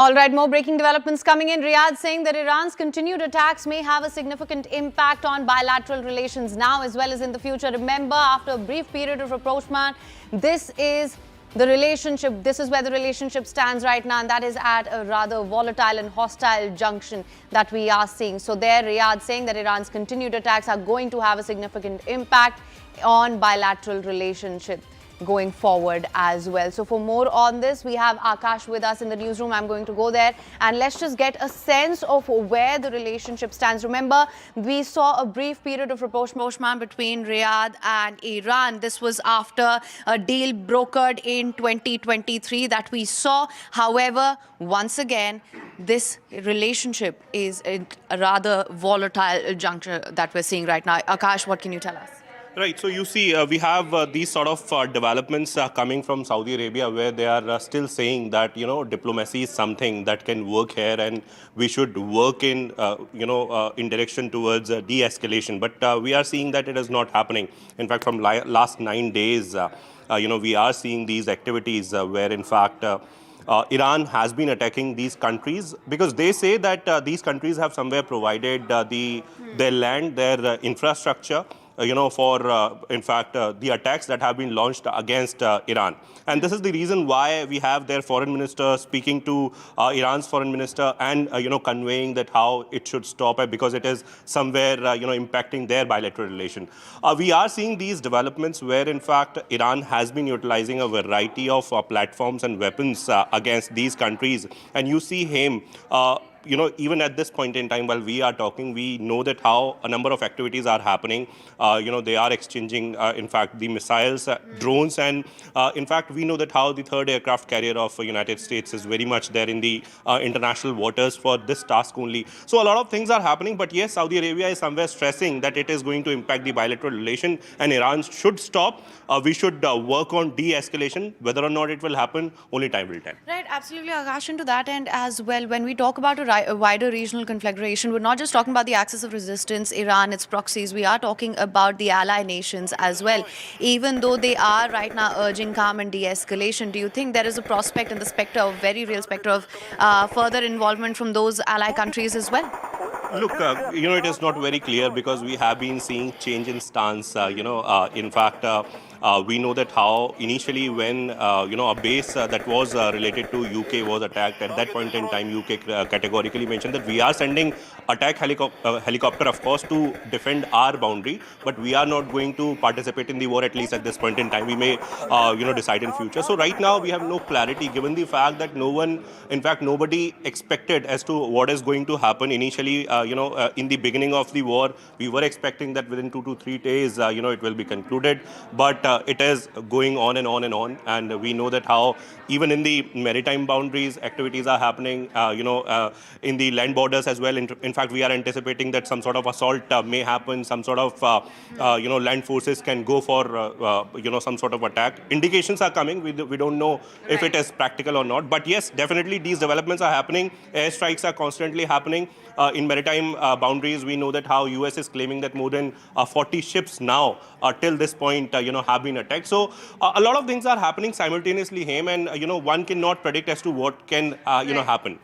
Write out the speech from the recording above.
All right, more breaking developments coming in. Riyadh saying that Iran's continued attacks may have a significant impact on bilateral relations now as well as in the future. Remember, after a brief period of rapprochement, this is where the relationship stands right now, and that is at a rather volatile and hostile junction that we are seeing. So there, Riyadh saying that Iran's continued attacks are going to have a significant impact on bilateral relationship going forward as well. So for more on this, we have Akash with us in the newsroom. I'm going to go there and let's just get a sense of where the relationship stands. Remember, we saw a brief period of rapprochement between Riyadh and Iran. This was after a deal brokered in 2023 that we saw. However, once again, this relationship is a rather volatile juncture that we're seeing right now. Akash, what can you tell us? Right. So you see, we have these sort of developments coming from Saudi Arabia, where they are still saying that diplomacy is something that can work here, and we should work in in direction towards de-escalation. But we are seeing that it is not happening. In fact, from last 9 days, we are seeing these activities where, in fact, Iran has been attacking these countries because they say that these countries have somewhere provided their land, their infrastructure, in fact, the attacks that have been launched against Iran. And this is the reason why we have their foreign minister speaking to Iran's foreign minister and, conveying that how it should stop because it is somewhere, impacting their bilateral relation. We are seeing these developments where, in fact, Iran has been utilizing a variety of platforms and weapons against these countries. And you see him even at this point in time, while we are talking, we know that how a number of activities are happening. They are exchanging, in fact, the missiles, drones, and in fact, we know that how the third aircraft carrier of the United States is very much there in the international waters for this task only. So a lot of things are happening, but yes, Saudi Arabia is somewhere stressing that it is going to impact the bilateral relation, and Iran should stop. We should work on de-escalation. Whether or not it will happen, only time will tell. Right, absolutely, Akash. And to that end as well, when we talk about a wider regional conflagration, we're not just talking about the axis of resistance, Iran, its proxies. We are talking about the ally nations as well. Even though they are right now urging calm and de-escalation, do you think there is a prospect and the specter of, very real specter of further involvement from those ally countries as well? Look, it is not very clear because we have been seeing change in stance. In fact, we know that how initially when, a base that was related to UK was attacked, at that point in time, UK categorically mentioned that we are sending attack helicopter, of course, to defend our boundary, but we are not going to participate in the war, at least at this point in time. We may, decide in future. So right now, we have no clarity, given the fact that nobody expected as to what is going to happen initially. In the beginning of the war, we were expecting that within 2 to 3 days, it will be concluded. But it is going on and on and on. And we know that how even in the maritime boundaries, activities are happening, in the land borders as well. In fact, we are anticipating that some sort of assault may happen, some sort of, land forces can go for, some sort of attack. Indications are coming. We don't know if it is practical or not. But yes, definitely these developments are happening. Airstrikes are constantly happening. In maritime boundaries, we know that how US is claiming that more than 40 ships now till this point, have been attacked. So a lot of things are happening simultaneously, and one cannot predict as to what can, happen.